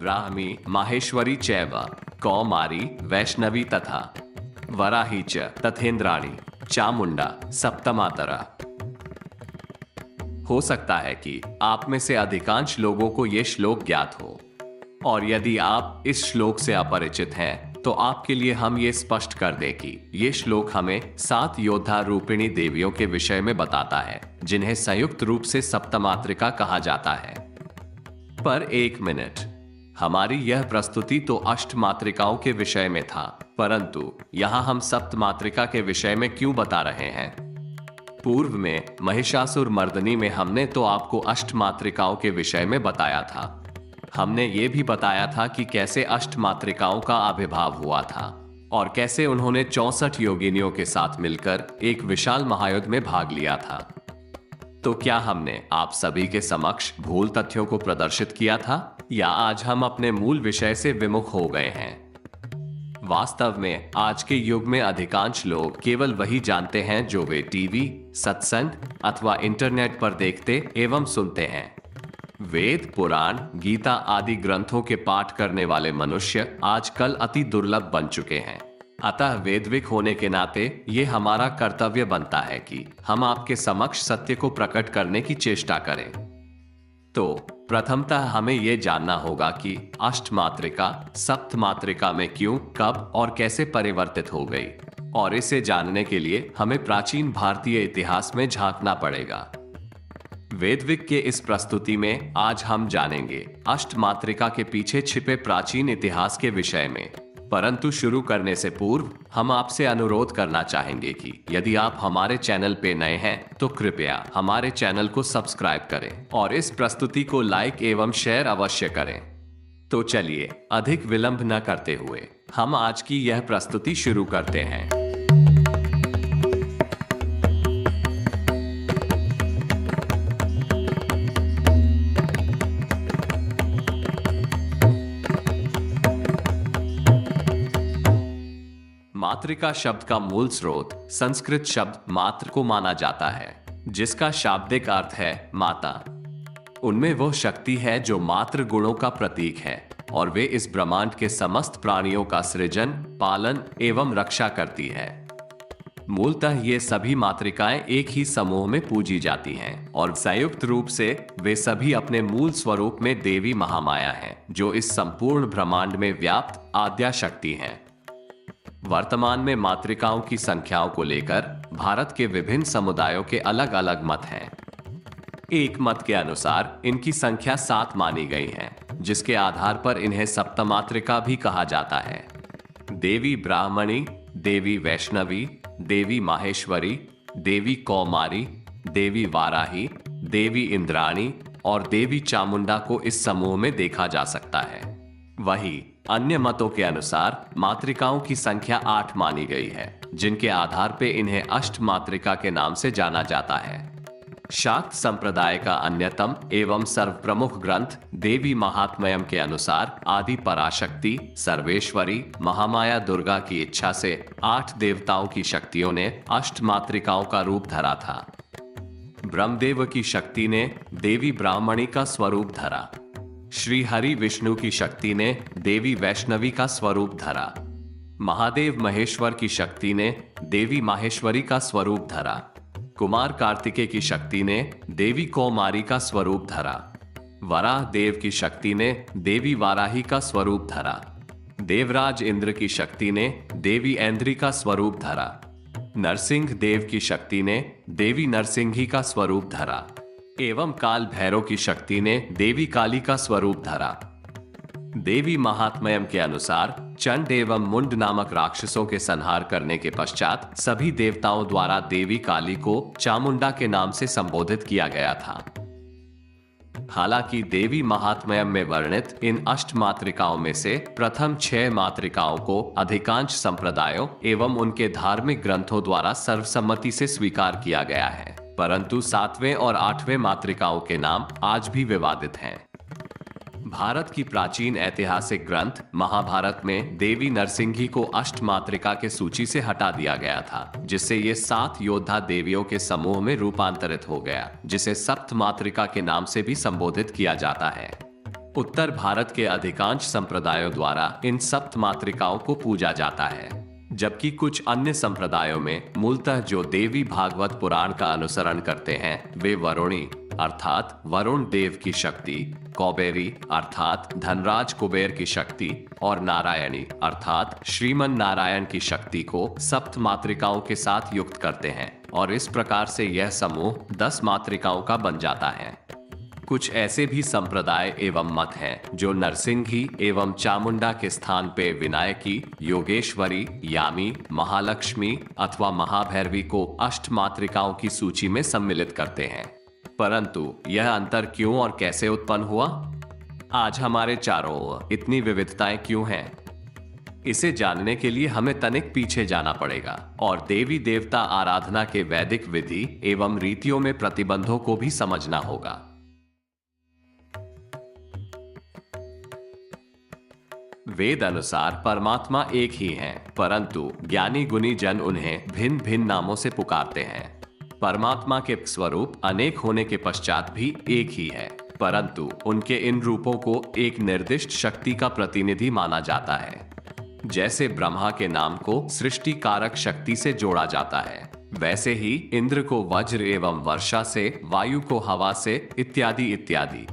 ब्राह्मी माहेश्वरी चैव कौमारी वैष्णवी तथा वराही च तथेन्द्राणी चामुंडा सप्तमातरा। हो सकता है कि आप में से अधिकांश लोगों को यह श्लोक ज्ञात हो, और यदि आप इस श्लोक से अपरिचित हैं तो आपके लिए हम ये स्पष्ट कर दें कि ये श्लोक हमें 7 योद्धा रूपिणी देवियों के विषय में बताता है जिन्हें संयुक्त रूप से सप्तमातृका कहा जाता है। पर एक मिनट, हमारी यह प्रस्तुति तो अष्टमातृकाओं के विषय में था, परंतु यहाँ हम सप्तमातृका के विषय में क्यों बता रहे हैं? पूर्व में महिषासुर मर्दनी में हमने तो आपको अष्टमातृकाओं के विषय में बताया था। हमने ये भी बताया था कि कैसे अष्टमातृकाओं का आविर्भाव हुआ था और कैसे उन्होंने 64 योगिनियों के साथ मिलकर एक विशाल महायुद्ध में भाग लिया था। तो क्या हमने आप सभी के समक्ष भूल तथ्यों को प्रदर्शित किया था, या आज हम अपने मूल विषय से विमुख हो गए हैं? वास्तव में आज के युग में अधिकांश लोग केवल वही जानते हैं जो वे टीवी, सत्संग अथवा इंटरनेट पर देखते एवं सुनते हैं। वेद, पुराण, गीता आदि ग्रंथों के पाठ करने वाले मनुष्य आजकल अति दुर्लभ बन चुके हैं। अतः वेदविक होने के नाते ये हमारा कर्तव्य बनता है कि हम आपके समक्ष सत्य को प्रकट करने की चेष्टा करें। तो प्रथमतः हमें यह जानना होगा कि अष्टमातृका सप्तमातृका में क्यों, कब और कैसे परिवर्तित हो गई, और इसे जानने के लिए हमें प्राचीन भारतीय इतिहास में झांकना पड़ेगा। वेदविक के इस प्रस्तुति में आज हम जानेंगे अष्टमातृका के पीछे छिपे प्राचीन इतिहास के विषय में। परंतु शुरू करने से पूर्व हम आपसे अनुरोध करना चाहेंगे कि यदि आप हमारे चैनल पे नए हैं तो कृपया हमारे चैनल को सब्सक्राइब करें और इस प्रस्तुति को लाइक एवं शेयर अवश्य करें। तो चलिए अधिक विलंब न करते हुए हम आज की यह प्रस्तुति शुरू करते हैं। मातृका शब्द का मूल स्रोत संस्कृत शब्द मात्र को माना जाता है, जिसका शाब्दिक अर्थ है माता। उनमें वह शक्ति है जो मातृ गुणों का प्रतीक है और वे इस ब्रह्मांड के समस्त प्राणियों का सृजन, पालन एवं रक्षा करती है। मूलतः ये सभी मातृकाएं एक ही समूह में पूजी जाती हैं और संयुक्त रूप से वे सभी अपने मूल स्वरूप में देवी महामाया हैं, जो इस संपूर्ण ब्रह्मांड में व्याप्त आद्या शक्ति हैं। वर्तमान में मातृकाओं की संख्याओं को लेकर भारत के विभिन्न समुदायों के अलग अलग मत हैं। एक मत के अनुसार इनकी संख्या 7 मानी गई है, जिसके आधार पर इन्हें सप्तमातृका भी कहा जाता है। देवी ब्राह्मणी, देवी वैष्णवी, देवी माहेश्वरी, देवी कौमारी, देवी वाराही, देवी इंद्राणी और देवी चामुंडा को इस समूह में देखा जा सकता है। वहीं अन्य मतों के अनुसार मातृकाओं की संख्या 8 मानी गई है, जिनके आधार पर इन्हें अष्टमातृका के नाम से जाना जाता है। शाक्त संप्रदाय का अन्यतम एवं सर्वप्रमुख ग्रंथ देवी महात्म्यम के अनुसार आदि पराशक्ति सर्वेश्वरी महामाया दुर्गा की इच्छा से 8 देवताओं की शक्तियों ने अष्टमातृकाओं का रूप धरा था। ब्रह्मदेव की शक्ति ने देवी ब्राह्मणी का स्वरूप धरा। श्री हरि विष्णु की शक्ति ने देवी वैष्णवी का स्वरूप धरा। महादेव महेश्वर की शक्ति ने देवी माहेश्वरी का स्वरूप धरा। कुमार कार्तिकेय की शक्ति ने देवी कौमारी का स्वरूप धरा। वराह देव की शक्ति ने देवी वाराही का स्वरूप धरा। देवराज इंद्र की शक्ति ने देवी ऐन्द्री का स्वरूप धरा। नरसिंह देव की शक्ति ने देवी नरसिंही का स्वरूप धरा एवं काल भैरव की शक्ति ने देवी काली का स्वरूप धरा। देवी महात्म्यम के अनुसार चंड एवं मुंड नामक राक्षसों के संहार करने के पश्चात सभी देवताओं द्वारा देवी काली को चामुंडा के नाम से संबोधित किया गया था। हालांकि देवी महात्म्यम में वर्णित इन अष्टमातृकाओं में से प्रथम 6 मातृकाओं को अधिकांश संप्रदायों एवं उनके धार्मिक ग्रंथों द्वारा सर्वसम्मति से स्वीकार किया गया है, परंतु 7वें और 8वें मातृकाओं के नाम आज भी विवादित हैं। भारत की प्राचीन ऐतिहासिक ग्रंथ महाभारत में देवी नरसिंही को अष्टमातृका के सूची से हटा दिया गया था, जिससे ये 7 योद्धा देवियों के समूह में रूपांतरित हो गया, जिसे सप्तमातृका के नाम से भी संबोधित किया जाता है। उत्तर भारत के अधिकांश संप्रदायों द्वारा इन सप्त मातृकाओं को पूजा जाता है, जबकि कुछ अन्य संप्रदायों में मूलतः जो देवी भागवत पुराण का अनुसरण करते हैं वे वरुणी अर्थात वरुण देव की शक्ति, कौबेरी अर्थात धनराज कुबेर की शक्ति और नारायणी अर्थात श्रीमन नारायण की शक्ति को सप्त मातृकाओं के साथ युक्त करते हैं और इस प्रकार से यह समूह 10 मातृकाओं का बन जाता है। कुछ ऐसे भी संप्रदाय एवं मत हैं जो नरसिंही एवं चामुंडा के स्थान पे विनायकी, योगेश्वरी, यामी, महालक्ष्मी अथवा महाभैरवी को अष्ट मातृकाओं की सूची में सम्मिलित करते हैं। परंतु यह अंतर क्यों और कैसे उत्पन्न हुआ? आज हमारे चारों ओर इतनी विविधताएं क्यों हैं? इसे जानने के लिए हमें तनिक पीछे जाना पड़ेगा और देवी देवता आराधना के वैदिक विधि एवं रीतियों में प्रतिबंधों को भी समझना होगा। वेद अनुसार परमात्मा एक ही हैं, परंतु ज्ञानी गुणी जन उन्हें भिन्न भिन्न नामों से पुकारते हैं। परमात्मा के स्वरूप अनेक होने के पश्चात भी एक ही है, परंतु उनके इन रूपों को एक निर्दिष्ट शक्ति का प्रतिनिधि माना जाता है। जैसे ब्रह्मा के नाम को सृष्टि कारक शक्ति से जोड़ा जाता है, वैसे ही इंद्र को वज्र एवं वर्षा से, वायु को हवा से, इत्यादि इत्यादि।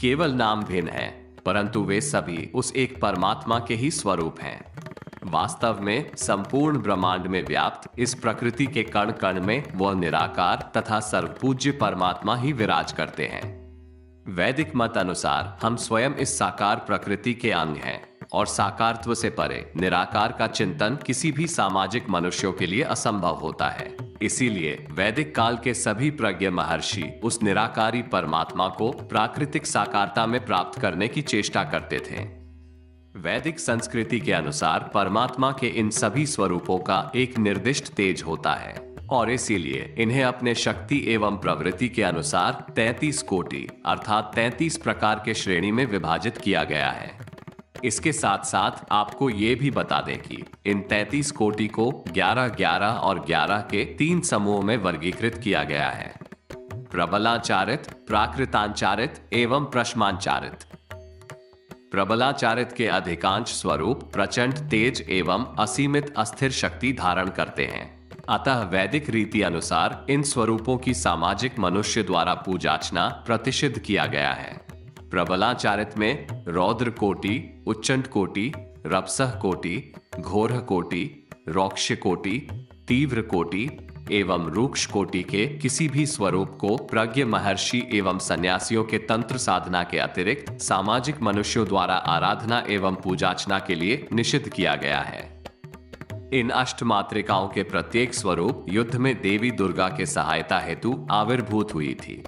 केवल नाम भिन्न है, परंतु वे सभी उस एक परमात्मा के ही स्वरूप हैं। वास्तव में संपूर्ण ब्रह्मांड में व्याप्त इस प्रकृति के कण कण में वह निराकार तथा सर्वपूज्य परमात्मा ही विराज करते हैं। वैदिक मत अनुसार हम स्वयं इस साकार प्रकृति के अंग हैं और साकारत्व से परे निराकार का चिंतन किसी भी सामाजिक मनुष्यों के लिए असंभव होता है। इसीलिए वैदिक काल के सभी प्रज्ञ महर्षि उस निराकारी परमात्मा को प्राकृतिक साकारता में प्राप्त करने की चेष्टा करते थे। वैदिक संस्कृति के अनुसार परमात्मा के इन सभी स्वरूपों का एक निर्दिष्ट तेज होता है और इसीलिए इन्हें अपने शक्ति एवं प्रवृत्ति के अनुसार 33 कोटि अर्थात 33 प्रकार के श्रेणी में विभाजित किया गया है। इसके साथ साथ आपको ये भी बता दें कि इन 33 कोटि को 11, 11 और 11 के 3 समूहों में वर्गीकृत किया गया है: प्रबलाचारित, प्राकृतांचारित एवं प्रश्मांचारित। प्रबलाचारित के अधिकांश स्वरूप प्रचंड तेज एवं असीमित अस्थिर शक्ति धारण करते हैं। अतः वैदिक रीति अनुसार इन स्वरूपों की सामाजिक मनुष्य द्वारा पूजा अर्चना प्रतिषिद्ध किया गया है। प्रबलाचारित में रौद्र कोटि, उच्चंड कोटि, रपसह कोटि, घोर कोटि, रौक्ष कोटि, तीव्र कोटि एवं रूक्ष कोटि के किसी भी स्वरूप को प्रज्ञ महर्षि एवं सन्यासियों के तंत्र साधना के अतिरिक्त सामाजिक मनुष्यों द्वारा आराधना एवं पूजार्चना के लिए निषिद्ध किया गया है। इन अष्ट मातृकाओं के प्रत्येक स्वरूप युद्ध में देवी दुर्गा के सहायता हेतु आविर्भूत हुई थी।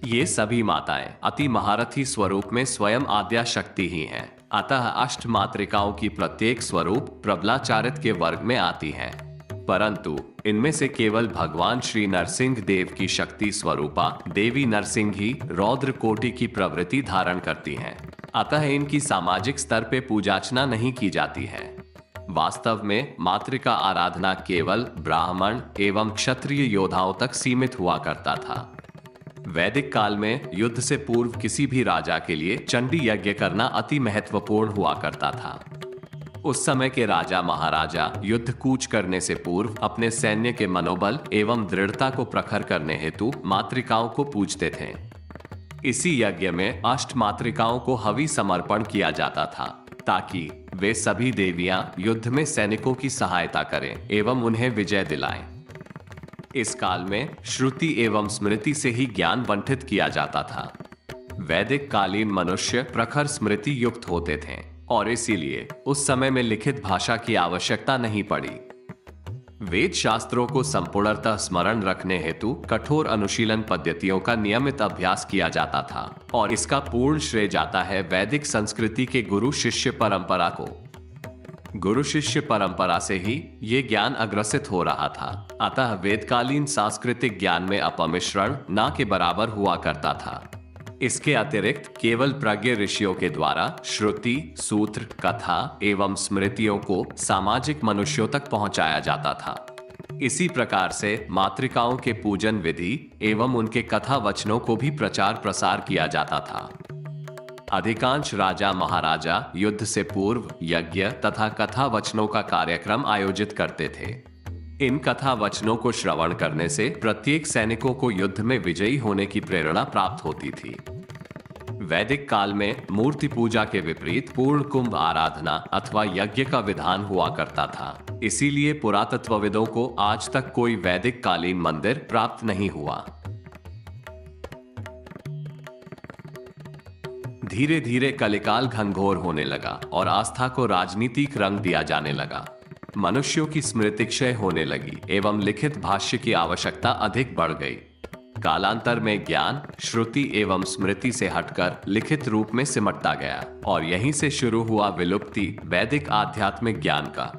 ये सभी माताएं अति महारथी स्वरूप में स्वयं आद्या शक्ति ही हैं। अतः अष्ट मातृकाओं की प्रत्येक स्वरूप प्रबलाचारित के वर्ग में आती हैं। परंतु इनमें से केवल भगवान श्री नरसिंह देव की शक्ति स्वरूपा देवी नरसिंही रौद्र कोटि की प्रवृत्ति धारण करती हैं। अतः इनकी सामाजिक स्तर पे पूजार्चना नहीं की जाती है। वास्तव में मातृका आराधना केवल ब्राह्मण एवं क्षत्रिय योद्धाओं तक सीमित हुआ करता था। वैदिक काल में युद्ध से पूर्व किसी भी राजा के लिए चंडी यज्ञ करना अति महत्वपूर्ण हुआ करता था। उस समय के राजा महाराजा युद्ध कूच करने से पूर्व अपने सैन्य के मनोबल एवं दृढ़ता को प्रखर करने हेतु मातृकाओं को पूजते थे। इसी यज्ञ में अष्ट मातृकाओं को हवि समर्पण किया जाता था ताकि वे सभी देवियां युद्ध में सैनिकों की सहायता करें एवं उन्हें विजय दिलाएं। इस काल में श्रुति एवं स्मृति से ही ज्ञान बंटित किया जाता था। वैदिक कालीन मनुष्य प्रखर स्मृति युक्त होते थे और इसीलिए उस समय में लिखित भाषा की आवश्यकता नहीं पड़ी। वेद शास्त्रों को संपूर्णतः स्मरण रखने हेतु कठोर अनुशीलन पद्धतियों का नियमित अभ्यास किया जाता था और इसका पूर्ण श्रेय जाता है वैदिक संस्कृति के गुरु शिष्य परंपरा को। गुरु शिष्य परंपरा से ही ये ज्ञान अग्रसित हो रहा था। अतः वेदकालीन सांस्कृतिक ज्ञान में अपमिश्रण न के बराबर हुआ करता था। इसके अतिरिक्त केवल प्रज्ञ ऋषियों के द्वारा श्रुति, सूत्र, कथा एवं स्मृतियों को सामाजिक मनुष्यों तक पहुंचाया जाता था। इसी प्रकार से मातृकाओं के पूजन विधि एवं उनके कथा वचनों को भी प्रचार प्रसार किया जाता था। अधिकांश राजा महाराजा युद्ध से पूर्व यज्ञ तथा कथा वचनों का कार्यक्रम आयोजित करते थे। इन कथा वचनों को श्रवण करने से प्रत्येक सैनिकों को युद्ध में विजयी होने की प्रेरणा प्राप्त होती थी। वैदिक काल में मूर्ति पूजा के विपरीत पूर्ण कुंभ आराधना अथवा यज्ञ का विधान हुआ करता था। इसीलिए पुरातत्वविदों को आज तक कोई वैदिक कालीन मंदिर प्राप्त नहीं हुआ। धीरे धीरे कलिकाल घनघोर होने लगा और आस्था को राजनीतिक रंग दिया जाने लगा। मनुष्यों की स्मृति क्षय होने लगी एवं लिखित भाष्य की आवश्यकता अधिक बढ़ गई। कालांतर में ज्ञान श्रुति एवं स्मृति से हटकर लिखित रूप में सिमटता गया और यहीं से शुरू हुआ विलुप्ति वैदिक आध्यात्मिक ज्ञान का।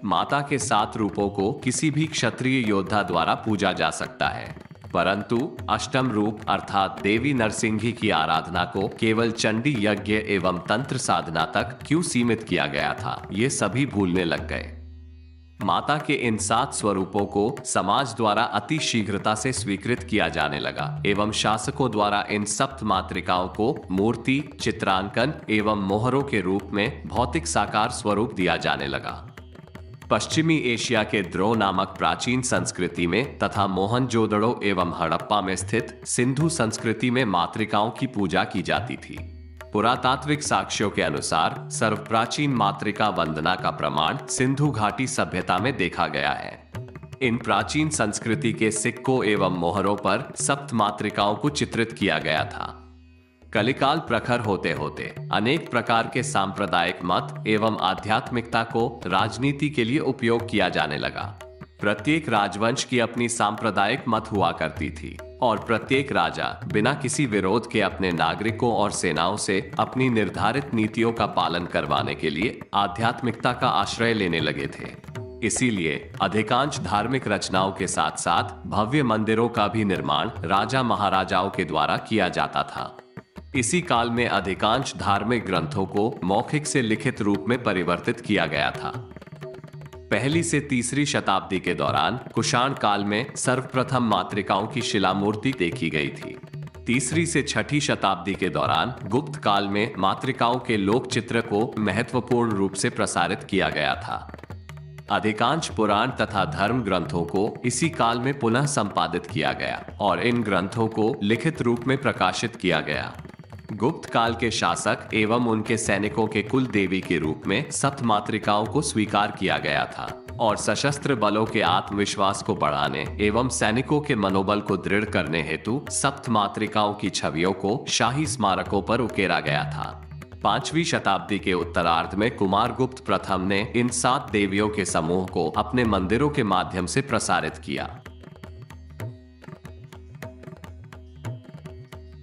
माता के 7 रूपों को किसी भी क्षत्रिय योद्धा द्वारा पूजा जा सकता है, परंतु अष्टम रूप अर्थात देवी नरसिंही की आराधना को केवल चंडी यज्ञ एवं तंत्र साधना तक क्यों सीमित किया गया था, ये सभी भूलने लग गए। माता के इन 7 स्वरूपों को समाज द्वारा अति शीघ्रता से स्वीकृत किया जाने लगा एवं शासकों द्वारा इन सप्त मातृकाओं को मूर्ति, चित्रांकन एवं मोहरों के रूप में भौतिक साकार स्वरूप दिया जाने लगा। पश्चिमी एशिया के द्रोह नामक प्राचीन संस्कृति में तथा मोहनजोदड़ो एवं हड़प्पा में स्थित सिंधु संस्कृति में मातृकाओं की पूजा की जाती थी। पुरातात्विक साक्ष्यों के अनुसार सर्वप्राचीन मातृका वंदना का प्रमाण सिंधु घाटी सभ्यता में देखा गया है। इन प्राचीन संस्कृति के सिक्कों एवं मोहरों पर सप्त मातृकाओं को चित्रित किया गया था। कलिकाल प्रखर होते होते अनेक प्रकार के सांप्रदायिक मत एवं आध्यात्मिकता को राजनीति के लिए उपयोग किया जाने लगा। प्रत्येक राजवंश की अपनी सांप्रदायिक मत हुआ करती थी और प्रत्येक राजा बिना किसी विरोध के अपने नागरिकों और सेनाओं से अपनी निर्धारित नीतियों का पालन करवाने के लिए आध्यात्मिकता का आश्रय लेने लगे थे। इसीलिए अधिकांश धार्मिक रचनाओं के साथ साथ भव्य मंदिरों का भी निर्माण राजा महाराजाओं के द्वारा किया जाता था। इसी काल में अधिकांश धार्मिक ग्रंथों को मौखिक से लिखित रूप में परिवर्तित किया गया था। पहली से तीसरी शताब्दी के दौरान कुषाण काल में सर्वप्रथम मातृकाओं की शिला मूर्ति देखी गई थी। तीसरी से छठी शताब्दी के दौरान गुप्त काल में मातृकाओं के लोक चित्र को महत्वपूर्ण रूप से प्रसारित किया गया था। अधिकांश पुराण तथा धर्म ग्रंथों को इसी काल में पुनः संपादित किया गया और इन ग्रंथों को लिखित रूप में प्रकाशित किया गया। गुप्त काल के शासक एवं उनके सैनिकों के कुल देवी के रूप में सप्त मातृकाओं को स्वीकार किया गया था और सशस्त्र बलों के आत्मविश्वास को बढ़ाने एवं सैनिकों के मनोबल को दृढ़ करने हेतु सप्त मातृकाओं की छवियों को शाही स्मारकों पर उकेरा गया था। 5वीं शताब्दी के उत्तरार्ध में कुमारगुप्त प्रथम ने इन 7 देवियों के समूह को अपने मंदिरों के माध्यम से प्रसारित किया।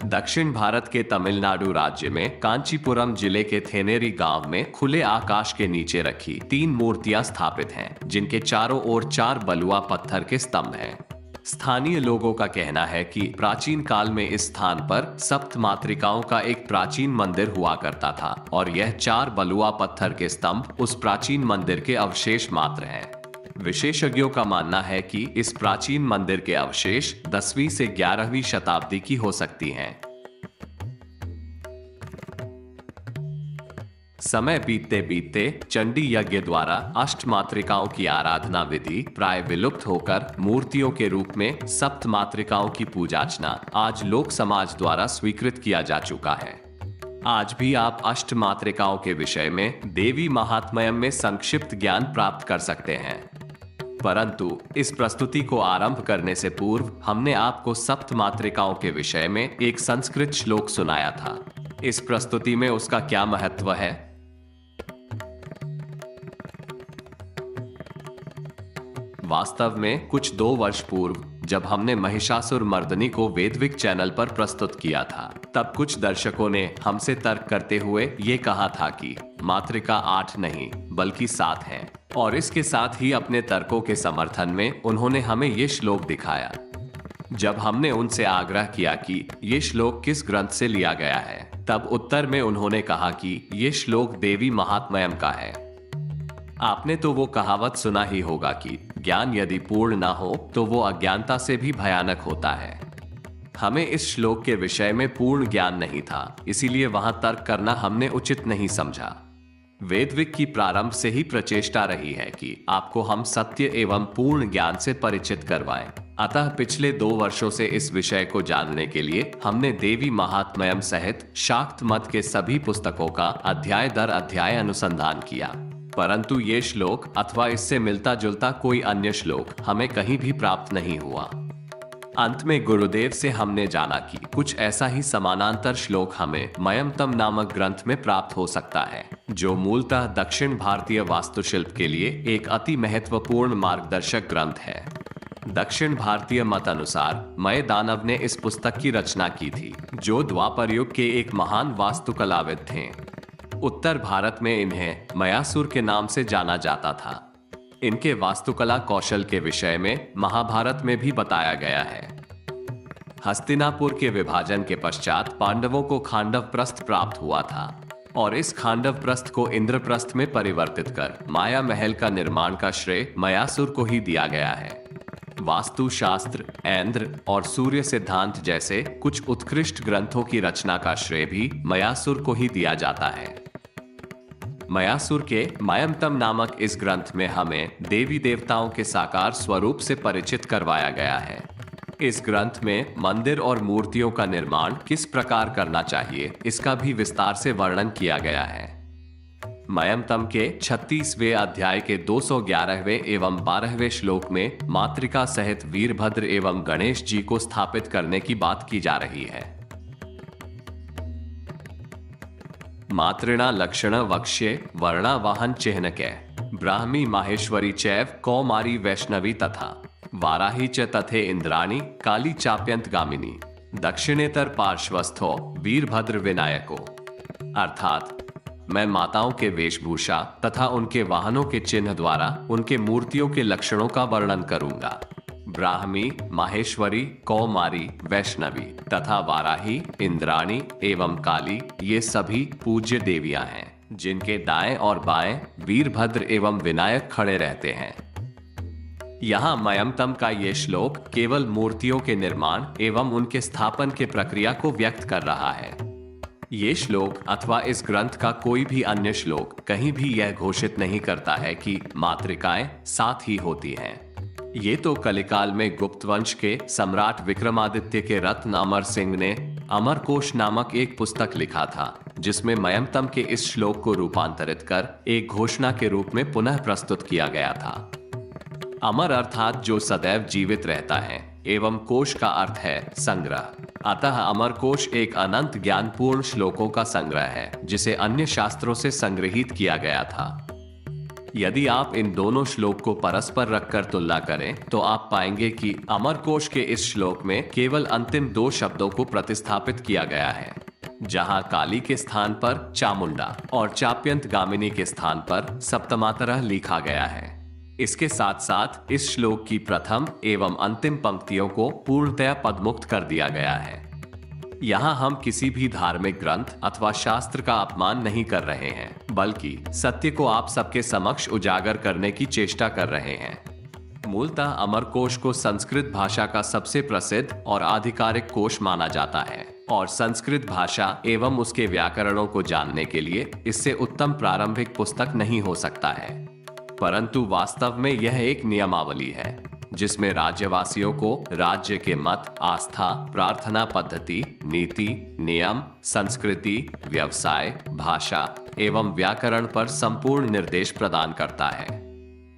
दक्षिण भारत के तमिलनाडु राज्य में कांचीपुरम जिले के थेनेरी गांव में खुले आकाश के नीचे रखी 3 मूर्तियां स्थापित हैं, जिनके चारों ओर 4 बलुआ पत्थर के स्तंभ हैं। स्थानीय लोगों का कहना है कि प्राचीन काल में इस स्थान पर सप्त मातृकाओं का एक प्राचीन मंदिर हुआ करता था और यह 4 बलुआ पत्थर के स्तंभ उस प्राचीन मंदिर के अवशेष मात्र हैं। विशेषज्ञों का मानना है कि इस प्राचीन मंदिर के अवशेष 10वीं से 11वीं शताब्दी की हो सकती हैं। समय बीतते बीतते चंडी यज्ञ द्वारा अष्ट मातृकाओं की आराधना विधि प्राय विलुप्त होकर मूर्तियों के रूप में सप्त मातृकाओं की पूजा अर्चना आज लोक समाज द्वारा स्वीकृत किया जा चुका है। आज भी आप अष्ट मातृकाओं के विषय में देवी महात्म्यम में संक्षिप्त ज्ञान प्राप्त कर सकते हैं, परंतु इस प्रस्तुति को आरंभ करने से पूर्व हमने आपको सप्त मातृकाओं के विषय में एक संस्कृत श्लोक सुनाया था। इस प्रस्तुति में उसका क्या महत्व है? वास्तव में कुछ 2 वर्ष पूर्व जब हमने महिषासुर मर्दनी को वेदविक चैनल पर प्रस्तुत किया था, तब कुछ दर्शकों ने हमसे तर्क करते हुए ये कहा था कि मातृका 8 नहीं बल्कि 7 है, और इसके साथ ही अपने तर्कों के समर्थन में उन्होंने हमें ये श्लोक दिखाया। जब हमने उनसे आग्रह किया कि ये श्लोक किस ग्रंथ से लिया गया है, तब उत्तर में उन्होंने कहा कि ये श्लोक देवी महात्म्यम का है। आपने तो वो कहावत सुना ही होगा कि ज्ञान यदि पूर्ण ना हो तो वो अज्ञानता से भी भयानक होता है। हमें इस श्लोक के विषय में पूर्ण ज्ञान नहीं था, इसीलिए वहां तर्क करना हमने उचित नहीं समझा। वेदविक की प्रारंभ से ही प्रचेष्टा रही है कि आपको हम सत्य एवं पूर्ण ज्ञान से परिचित करवाएं। अतः पिछले 2 वर्षों से इस विषय को जानने के लिए हमने देवी महात्म्यम सहित शाक्त मत के सभी पुस्तकों का अध्याय दर अध्याय अनुसंधान किया, परंतु ये श्लोक अथवा इससे मिलता जुलता कोई अन्य श्लोक हमें कहीं भी प्राप्त नहीं हुआ। अंत में गुरुदेव से हमने जाना कि कुछ ऐसा ही समानांतर श्लोक हमें मयमतम नामक ग्रंथ में प्राप्त हो सकता है, जो मूलतः दक्षिण भारतीय वास्तुशिल्प के लिए एक अति महत्वपूर्ण मार्गदर्शक ग्रंथ है। दक्षिण भारतीय मत अनुसार मय दानव ने इस पुस्तक की रचना की थी, जो द्वापर युग के एक महान वास्तुकलाविद थे। उत्तर भारत में इन्हें मयासुर के नाम से जाना जाता था। इनके वास्तुकला कौशल के विषय में महाभारत में भी बताया गया है। हस्तिनापुर के विभाजन के पश्चात पांडवों को खांडव प्रस्थ प्राप्त हुआ था और इस खांडव प्रस्थ को इंद्रप्रस्थ में परिवर्तित कर माया महल का निर्माण का श्रेय मयासुर को ही दिया गया है। वास्तु शास्त्र, ऐन्द्र और सूर्य सिद्धांत जैसे कुछ उत्कृष्ट ग्रंथों की रचना का श्रेय भी मयासुर को ही दिया जाता है। मयासुर के मयमतम नामक इस ग्रंथ में हमें देवी देवताओं के साकार स्वरूप से परिचित करवाया गया है। इस ग्रंथ में मंदिर और मूर्तियों का निर्माण किस प्रकार करना चाहिए, इसका भी विस्तार से वर्णन किया गया है। मयमतम के 36वें अध्याय के 211वें एवं 12वें श्लोक में मातृका सहित वीरभद्र एवं गणेश जी को स्थापित करने की बात की जा रही है। मातृणा लक्षण वक्ष्ये वर्णा वाहन चिह्नके ब्राह्मी माहेश्वरी चैव कौमारी वैष्णवी तथा वाराही च तथे इंद्राणी काली चाप्यंत गामिनी दक्षिणेतर पार्श्वस्थो वीरभद्र विनायको। अर्थात मैं माताओं के वेशभूषा तथा उनके वाहनों के चिन्ह द्वारा उनके मूर्तियों के लक्षणों का वर्णन करूंगा। ब्राह्मी, माहेश्वरी, कौमारी, वैष्णवी तथा वाराही, इंद्राणी एवं काली ये सभी पूज्य देवियां हैं, जिनके दाएं और बाएं वीरभद्र एवं विनायक खड़े रहते हैं। यहाँ मयमतम का ये श्लोक केवल मूर्तियों के निर्माण एवं उनके स्थापन के प्रक्रिया को व्यक्त कर रहा है। ये श्लोक अथवा इस ग्रंथ का कोई भी अन्य श्लोक कहीं भी यह घोषित नहीं करता है कि मातृकाएं 7 ही होती हैं। ये तो कलिकाल में गुप्त वंश के सम्राट विक्रमादित्य के रत्न अमर सिंह ने अमरकोश नामक एक पुस्तक लिखा था, जिसमें मयमतम के इस श्लोक को रूपांतरित कर एक घोषणा के रूप में पुनः प्रस्तुत किया गया था। अमर अर्थात जो सदैव जीवित रहता है एवं कोश का अर्थ है संग्रह। अतः अमरकोश एक अनंत ज्ञानपूर्ण श्लोकों का संग्रह है, जिसे अन्य शास्त्रों से संग्रहित किया गया था। यदि आप इन दोनों श्लोक को परस्पर रखकर तुलना करें तो आप पाएंगे कि अमरकोश के इस श्लोक में केवल अंतिम 2 शब्दों को प्रतिस्थापित किया गया है, जहां काली के स्थान पर चामुंडा और चाप्यंत गामिनी के स्थान पर सप्तमातरः लिखा गया है। इसके साथ साथ इस श्लोक की प्रथम एवं अंतिम पंक्तियों को पूर्णतया पदमुक्त कर दिया गया है। यहाँ हम किसी भी धार्मिक ग्रंथ अथवा शास्त्र का अपमान नहीं कर रहे हैं, बल्कि सत्य को आप सबके समक्ष उजागर करने की चेष्टा कर रहे हैं। मूलतः अमरकोश को संस्कृत भाषा का सबसे प्रसिद्ध और आधिकारिक कोश माना जाता है और संस्कृत भाषा एवं उसके व्याकरणों को जानने के लिए इससे उत्तम प्रारंभिक पुस्तक नहीं हो सकता है। परंतु वास्तव में यह एक नियमावली है, जिसमें राज्यवासियों को राज्य के मत, आस्था, प्रार्थना पद्धति, नीति, नियम, संस्कृति, व्यवसाय, भाषा एवं व्याकरण पर संपूर्ण निर्देश प्रदान करता है।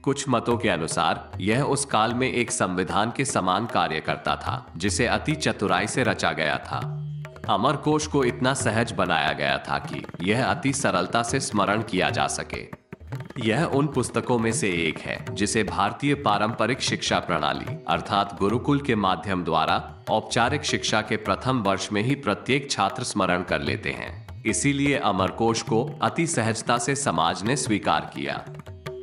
कुछ मतों के अनुसार यह उस काल में एक संविधान के समान कार्य करता था, जिसे अति चतुराई से रचा गया था। अमरकोश को इतना सहज बनाया गया था कि यह अति सरलता से स्मरण किया जा सके। यह उन पुस्तकों में से एक है जिसे भारतीय पारंपरिक शिक्षा प्रणाली अर्थात गुरुकुल के माध्यम द्वारा औपचारिक शिक्षा के प्रथम वर्ष में ही प्रत्येक छात्र स्मरण कर लेते हैं। इसीलिए अमरकोश को अति सहजता से समाज ने स्वीकार किया।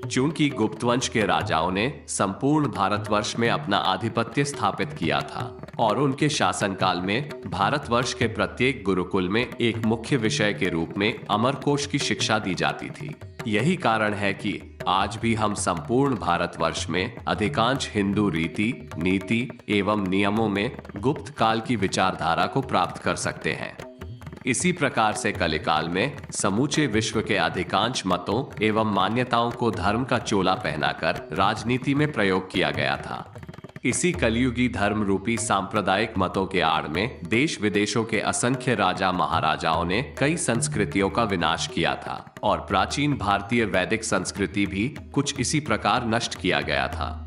चूंकि गुप्त वंश के राजाओं ने संपूर्ण भारतवर्ष में अपना आधिपत्य स्थापित किया था और उनके शासनकाल में भारतवर्ष के प्रत्येक गुरुकुल में एक मुख्य विषय के रूप में अमरकोश की शिक्षा दी जाती थी। यही कारण है कि आज भी हम संपूर्ण भारतवर्ष में अधिकांश हिंदू रीति, नीति एवं नियमों में गुप्त काल की विचारधारा को प्राप्त कर सकते हैं। इसी प्रकार से कलिकाल में समूचे विश्व के अधिकांश मतों एवं मान्यताओं को धर्म का चोला पहनाकर राजनीति में प्रयोग किया गया था। इसी कलयुगी धर्म रूपी सांप्रदायिक मतों के आड़ में देश विदेशों के असंख्य राजा महाराजाओं ने कई संस्कृतियों का विनाश किया था और प्राचीन भारतीय वैदिक संस्कृति भी कुछ इसी प्रकार नष्ट किया गया था।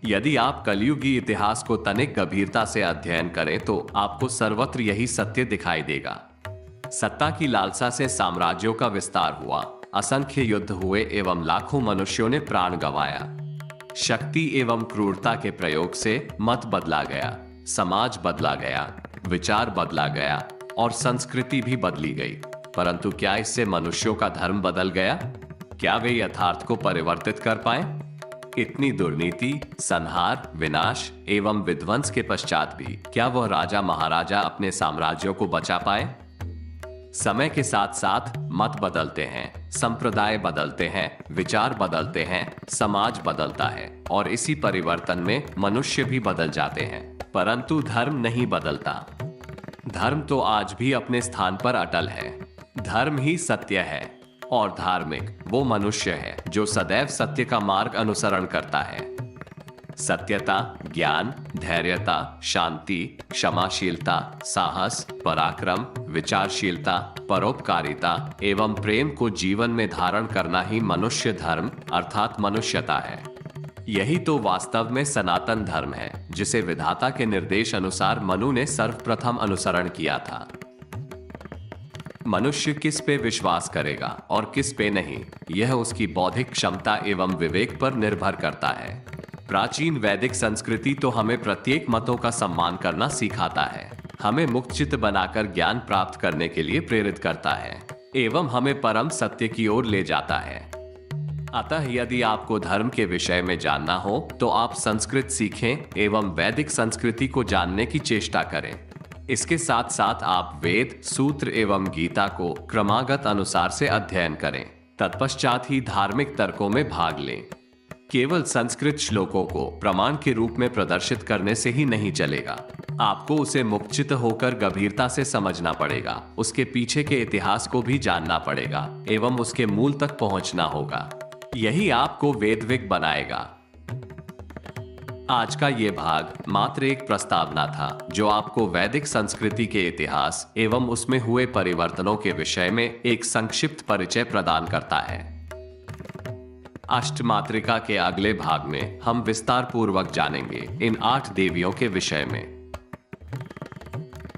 यदि आप कलयुगी इतिहास को तनिक गंभीरता से अध्ययन करें तो आपको सर्वत्र यही सत्य दिखाई देगा। सत्ता की लालसा से साम्राज्यों का विस्तार हुआ, असंख्य युद्ध हुए एवं लाखों मनुष्यों ने प्राण गंवाया। शक्ति एवं क्रूरता के प्रयोग से मत बदला गया, समाज बदला गया, विचार बदला गया और संस्कृति भी बदली गई। परंतु क्या इससे मनुष्यों का धर्म बदल गया? क्या वे यथार्थ को परिवर्तित कर पाए? इतनी दुर्नीति, संहार, विनाश एवं विध्वंस के पश्चात भी क्या वह राजा महाराजा अपने साम्राज्यों को बचा पाए? समय के साथ साथ मत बदलते हैं, संप्रदाय बदलते हैं, विचार बदलते हैं, समाज बदलता है और इसी परिवर्तन में मनुष्य भी बदल जाते हैं, परंतु धर्म नहीं बदलता। धर्म तो आज भी अपने स्थान पर अटल है। धर्म ही सत्य है और धार्मिक वो मनुष्य है जो सदैव सत्य का मार्ग अनुसरण करता है। सत्यता, ज्ञान, धैर्यता, शांति, क्षमाशीलता, साहस, पराक्रम, विचारशीलता, परोपकारिता एवं प्रेम को जीवन में धारण करना ही मनुष्य धर्म अर्थात मनुष्यता है। यही तो वास्तव में सनातन धर्म है, जिसे विधाता के निर्देश अनुसार मनु ने सर्वप्रथम अनुसरण किया था। मनुष्य किस पे विश्वास करेगा और किस पे नहीं, यह उसकी बौद्धिक क्षमता एवं विवेक पर निर्भर करता है। प्राचीन वैदिक संस्कृति तो हमें प्रत्येक मतों का सम्मान करना सिखाता है, हमें मुक्तचित्त बनाकर ज्ञान प्राप्त करने के लिए प्रेरित करता है एवं हमें परम सत्य की ओर ले जाता है। अतः यदि आपको धर्म के विषय में जानना हो तो आप संस्कृत सीखें एवं वैदिक संस्कृति को जानने की चेष्टा करें। इसके साथ साथ आप वेद, सूत्र एवं गीता को क्रमागत अनुसार से अध्ययन करें। तत्पश्चात ही धार्मिक तर्कों में भाग लें। केवल संस्कृत श्लोकों को प्रमाण के रूप में प्रदर्शित करने से ही नहीं चलेगा, आपको उसे मुक्तचित्त होकर गंभीरता से समझना पड़ेगा, उसके पीछे के इतिहास को भी जानना पड़ेगा एवं उसके मूल तक पहुंचना होगा। यही आपको वेदविद बनाएगा। आज का ये भाग मात्र एक प्रस्तावना था जो आपको वैदिक संस्कृति के इतिहास एवं उसमें हुए परिवर्तनों के विषय में एक संक्षिप्त परिचय प्रदान करता है। अष्टमात्रिका के अगले भाग में हम विस्तार पूर्वक जानेंगे इन 8 देवियों के विषय में।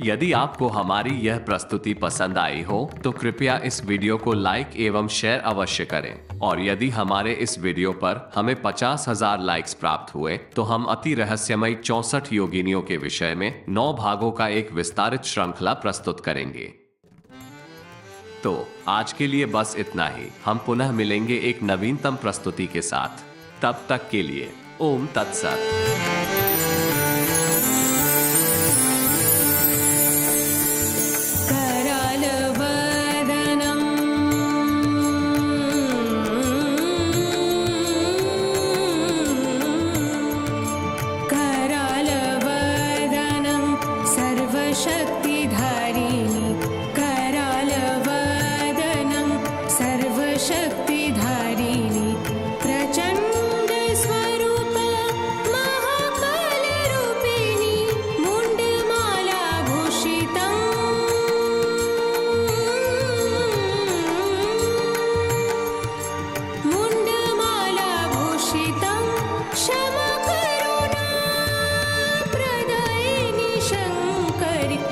यदि आपको हमारी यह प्रस्तुति पसंद आई हो तो कृपया इस वीडियो को लाइक एवं शेयर अवश्य करें और यदि हमारे इस वीडियो पर हमें 50,000 लाइक्स प्राप्त हुए तो हम अति रहस्यमयी 64 योगिनियों के विषय में 9 भागों का एक विस्तारित श्रृंखला प्रस्तुत करेंगे। तो आज के लिए बस इतना ही। हम पुनः मिलेंगे एक नवीनतम प्रस्तुति के साथ। तब तक के लिए ओम तत्सत।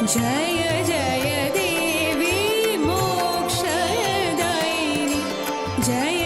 जय जय देवी मोक्षदायिनी जय